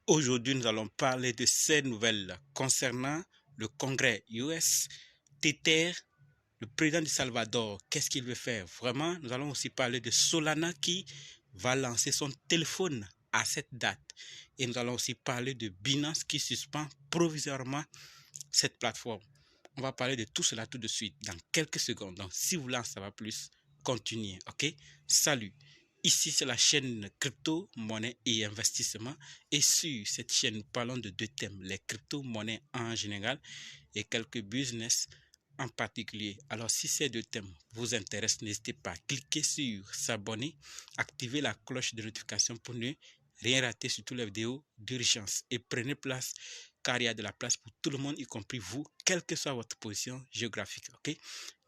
Aujourd'hui, nous allons parler de ces nouvelles concernant le Congrès US, Tether, le président du Salvador. Qu'est-ce qu'il veut faire? Vraiment, nous allons aussi parler de Solana qui va lancer son téléphone à cette date. Et nous allons aussi parler de Binance qui suspend provisoirement cette plateforme. On va parler de tout cela tout de suite, dans quelques secondes. Donc, si vous voulez en savoir plus, continuez, ok? Salut! Ici, c'est la chaîne crypto, monnaie et investissement. Et sur cette chaîne, nous parlons de deux thèmes, les crypto-monnaies en général et quelques business en particulier. Alors, si ces deux thèmes vous intéressent, n'hésitez pas à cliquer sur s'abonner, activer la cloche de notification pour ne rien rater sur toutes les vidéos d'urgence. Et prenez place car il y a de la place pour tout le monde, y compris vous, quelle que soit votre position géographique. Ok?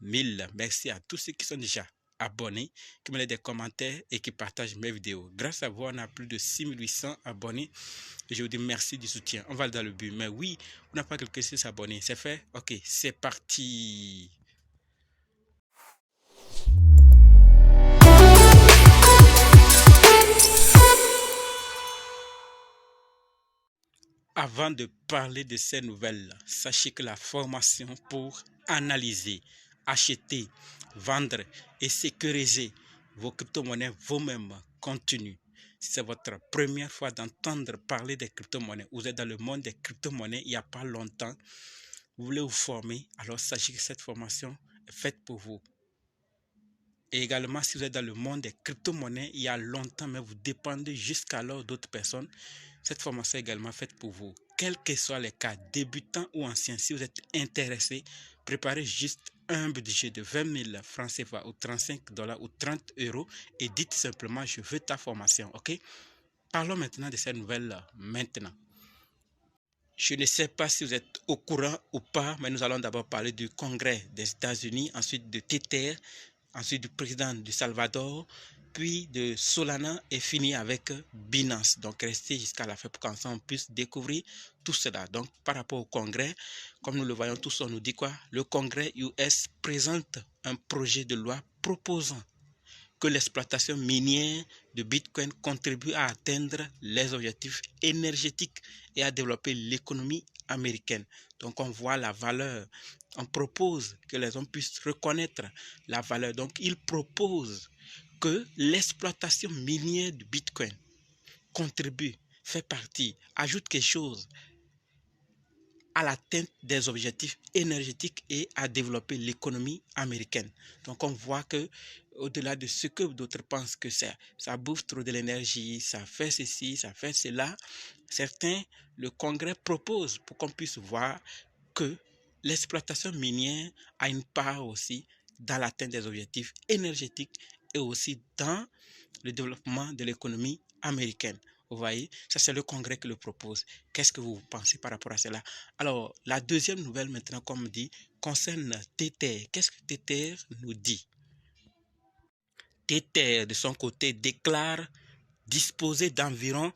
Mille merci à tous ceux qui sont déjà abonnés, qui me laissent des commentaires et qui partagent mes vidéos. Grâce à vous, on a plus de 6800 abonnés. Et je vous dis merci du soutien. On va dans le but. Mais oui, on n'a pas quelqu'un qui s'abonner. C'est fait? Ok, c'est parti. Avant de parler de ces nouvelles, sachez que la formation pour analyser, acheter, vendre et sécuriser vos crypto-monnaies vous-même continue. Si c'est votre première fois d'entendre parler des crypto-monnaies, vous êtes dans le monde des crypto-monnaies il n'y a pas longtemps, vous voulez vous former, alors sachez que cette formation est faite pour vous. Et également, si vous êtes dans le monde des crypto-monnaies il y a longtemps, mais vous dépendez jusqu'alors d'autres personnes, cette formation est également faite pour vous. Quels que soient les cas, débutants ou anciens, si vous êtes intéressé, préparez juste un budget de 20 000 francs CFA ou 35 $ ou 30 € et dites simplement je veux ta formation, ok? Parlons maintenant de cette nouvelle maintenant. Je ne sais pas si vous êtes au courant ou pas, mais nous allons d'abord parler du Congrès des États-Unis, ensuite de Tether, ensuite du président du Salvador, puis de Solana et fini avec Binance. Donc restez jusqu'à la fin pour qu'ensemble on puisse découvrir tout cela. Donc par rapport au Congrès, comme nous le voyons tous, on nous dit quoi? Le Congrès US présente un projet de loi proposant que l'exploitation minière de Bitcoin contribue à atteindre les objectifs énergétiques et à développer l'économie américaine. Donc on voit la valeur. On propose que les hommes puissent reconnaître la valeur. Donc il propose que l'exploitation minière du Bitcoin contribue, fait partie, ajoute quelque chose à l'atteinte des objectifs énergétiques et à développer l'économie américaine. Donc on voit que au-delà de ce que d'autres pensent que ça bouffe trop de l'énergie, ça fait ceci, ça fait cela, certains, le Congrès propose pour qu'on puisse voir que l'exploitation minière a une part aussi dans l'atteinte des objectifs énergétiques et aussi dans le développement de l'économie américaine. Vous voyez, ça c'est le Congrès qui le propose. Qu'est-ce que vous pensez par rapport à cela? Alors, la deuxième nouvelle maintenant, comme on dit, concerne Tether. Qu'est-ce que Tether nous dit? Tether, de son côté, déclare disposer d'environ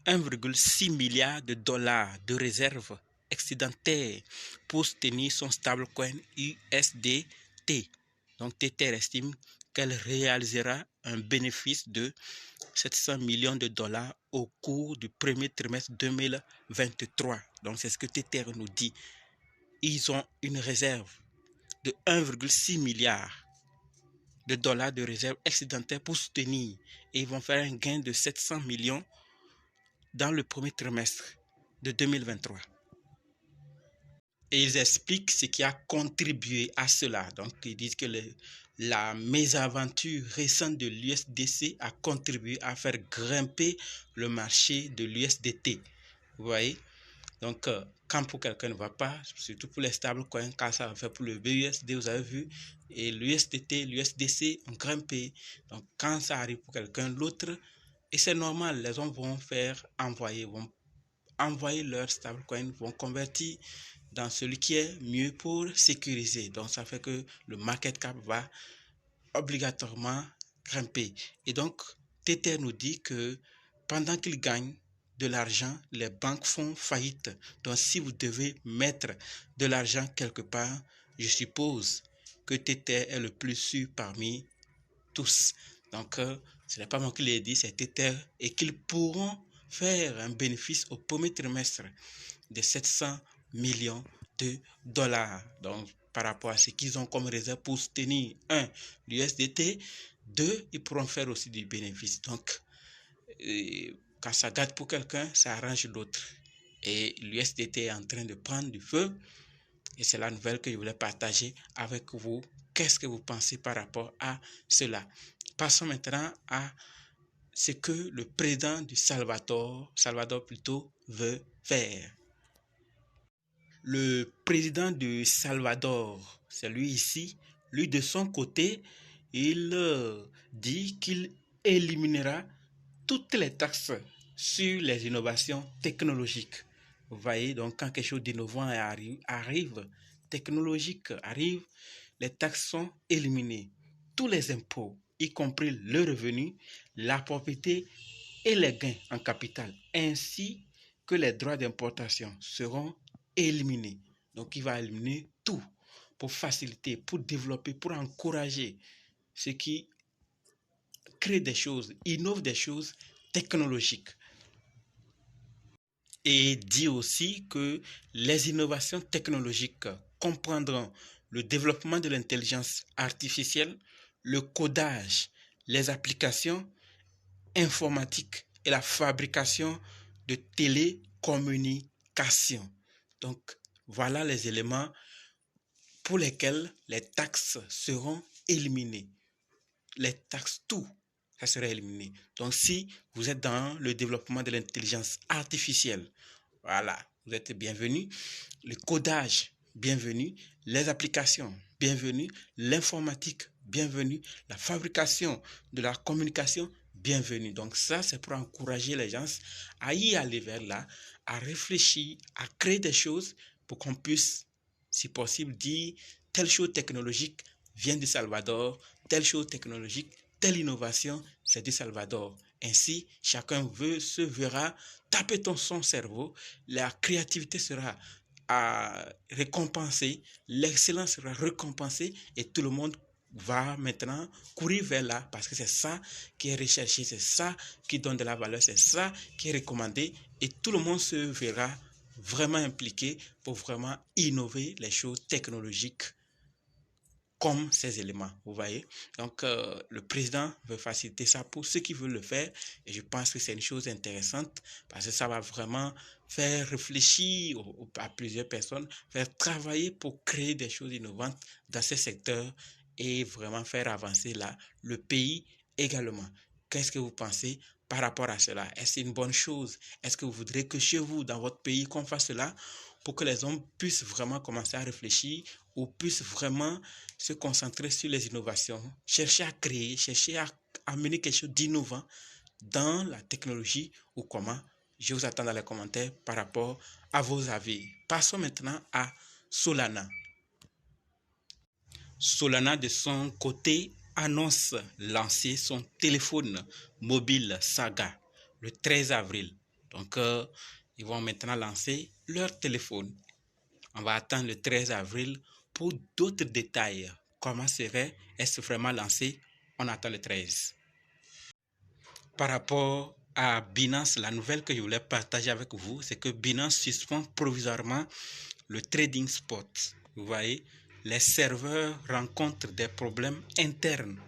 1,6 milliard de dollars de réserves excédentaires pour soutenir son stablecoin USDT. Donc Tether estime qu'elle réalisera un bénéfice de 700 millions de dollars au cours du premier trimestre 2023. Donc c'est ce que Tether nous dit. Ils ont une réserve de 1,6 milliard de dollars de réserve excédentaire pour soutenir et ils vont faire un gain de 700 millions dans le premier trimestre de 2023. Et ils expliquent ce qui a contribué à cela. Donc, ils disent que la mésaventure récente de l'USDC a contribué à faire grimper le marché de l'USDT. Vous voyez? Donc, quand pour quelqu'un ne va pas, surtout pour les stablecoins, quand ça va faire pour le BUSD, vous avez vu, et l'USDT, l'USDC ont grimpé. Donc, quand ça arrive pour quelqu'un, l'autre, et c'est normal, les gens vont vont envoyer leur stablecoin, vont convertir dans celui qui est mieux pour sécuriser. Donc, ça fait que le market cap va obligatoirement grimper. Et donc, Tether nous dit que pendant qu'il gagne de l'argent, les banques font faillite. Donc, si vous devez mettre de l'argent quelque part, je suppose que Tether est le plus sûr parmi tous. Donc, ce n'est pas moi qui l'ai dit, c'est Tether et qu'ils pourront faire un bénéfice au premier trimestre de 700 millions de dollars. Donc, par rapport à ce qu'ils ont comme réserve pour soutenir, un, l'USDT, deux, ils pourront faire aussi du bénéfice. Donc, quand ça gâte pour quelqu'un, ça arrange l'autre. Et l'USDT est en train de prendre du feu. Et c'est la nouvelle que je voulais partager avec vous. Qu'est-ce que vous pensez par rapport à cela? Passons maintenant à ce que le président du Salvador plutôt, veut faire. Le président du Salvador, c'est lui ici, lui de son côté, il dit qu'il éliminera toutes les taxes sur les innovations technologiques. Vous voyez, donc quand quelque chose d'innovant arrive, technologique arrive, les taxes sont éliminées. Tous les impôts, y compris le revenu, la propriété et les gains en capital, ainsi que les droits d'importation seront éliminés. Donc, il va éliminer tout pour faciliter, pour développer, pour encourager ceux qui créent des choses, innovent des choses technologiques. Et dit aussi que les innovations technologiques comprendront le développement de l'intelligence artificielle, le codage, les applications informatiques et la fabrication de télécommunications. Donc, voilà les éléments pour lesquels les taxes seront éliminées. Les taxes, tout, ça sera éliminé. Donc, si vous êtes dans le développement de l'intelligence artificielle, voilà, vous êtes bienvenus. Le codage, bienvenue. Les applications, bienvenue. L'informatique, bienvenue. La fabrication de la communication, bienvenue. Donc ça, c'est pour encourager les gens à y aller vers là, à réfléchir, à créer des choses pour qu'on puisse, si possible, dire telle chose technologique vient du Salvador, telle chose technologique, telle innovation, c'est du Salvador. Ainsi, chacun se verra taper son cerveau, la créativité sera récompensée, l'excellence sera récompensée et tout le monde va maintenant courir vers là parce que c'est ça qui est recherché, c'est ça qui donne de la valeur, c'est ça qui est recommandé et tout le monde se verra vraiment impliqué pour vraiment innover les choses technologiques comme ces éléments, vous voyez. Donc, le président veut faciliter ça pour ceux qui veulent le faire et je pense que c'est une chose intéressante parce que ça va vraiment faire réfléchir à plusieurs personnes, faire travailler pour créer des choses innovantes dans ces secteurs et vraiment faire avancer là le pays également. Qu'est-ce que vous pensez par rapport à cela? Est-ce une bonne chose? Est-ce que vous voudrez que chez vous, dans votre pays, qu'on fasse cela pour que les hommes puissent vraiment commencer à réfléchir ou puissent vraiment se concentrer sur les innovations, chercher à créer, chercher à amener quelque chose d'innovant dans la technologie ou comment? Je vous attends dans les commentaires par rapport à vos avis. Passons maintenant à Solana. Solana, de son côté, annonce lancer son téléphone mobile Saga le 13 avril. Donc, ils vont maintenant lancer leur téléphone. On va attendre le 13 avril pour d'autres détails. Comment serait, est-ce vraiment lancé? On attend le 13. Par rapport à Binance, la nouvelle que je voulais partager avec vous, c'est que Binance suspend provisoirement le trading spot. Vous voyez, les serveurs rencontrent des problèmes internes.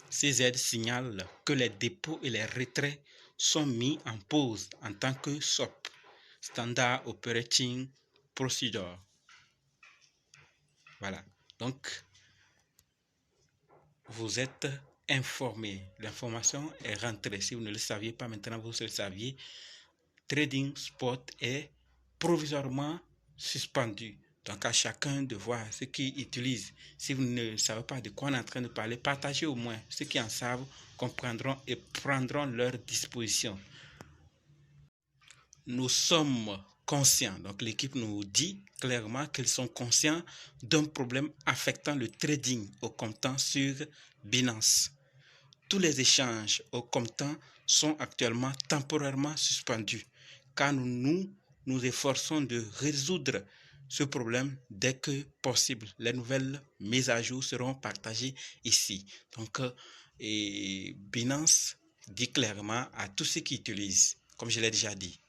Ces aides signalent que les dépôts et les retraits sont mis en pause en tant que SOP, Standard Operating Procedure. Voilà, donc vous êtes informé. L'information est rentrée. Si vous ne le saviez pas, maintenant vous le saviez. Trading Spot est provisoirement suspendu. Donc à chacun de voir ce qu'il utilise. Si vous ne savez pas de quoi on est en train de parler, partagez au moins. Ceux qui en savent comprendront et prendront leur disposition. Nous sommes conscients, donc l'équipe nous dit clairement qu'ils sont conscients d'un problème affectant le trading au comptant sur Binance. Tous les échanges au comptant sont actuellement temporairement suspendus car nous efforçons de résoudre ce problème dès que possible. Les nouvelles mises à jour seront partagées ici. Donc, Binance dit clairement à tous ceux qui utilisent comme je l'ai déjà dit.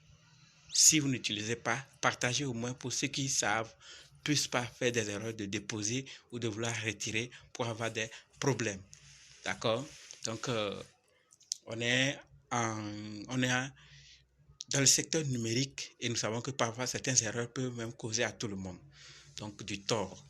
Si vous n'utilisez pas, partagez au moins pour ceux qui savent, puissent pas faire des erreurs de déposer ou de vouloir retirer pour avoir des problèmes. D'accord? Donc, on est dans le secteur numérique et nous savons que parfois certaines erreurs peuvent même causer à tout le monde donc du tort.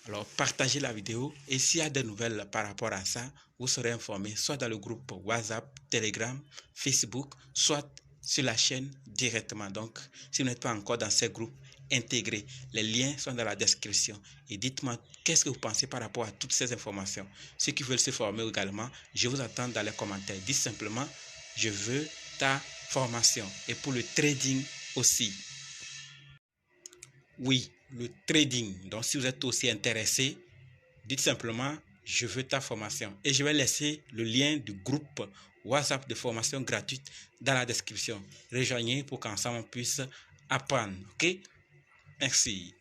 Alors, partagez la vidéo et s'il y a des nouvelles par rapport à ça, vous serez informé soit dans le groupe WhatsApp, Telegram, Facebook, soit sur la chaîne directement. Donc, si vous n'êtes pas encore dans ces groupes, intégrés. Les liens sont dans la description. Et dites-moi, qu'est-ce que vous pensez par rapport à toutes ces informations? Ceux qui veulent se former également, je vous attends dans les commentaires. Dites simplement, je veux ta formation. Et pour le trading aussi. Oui, le trading. Donc, si vous êtes aussi intéressé, dites simplement, je veux ta formation. Et je vais laisser le lien du groupe WhatsApp de formation gratuite dans la description. Rejoignez pour qu'ensemble on puisse apprendre. OK? Merci.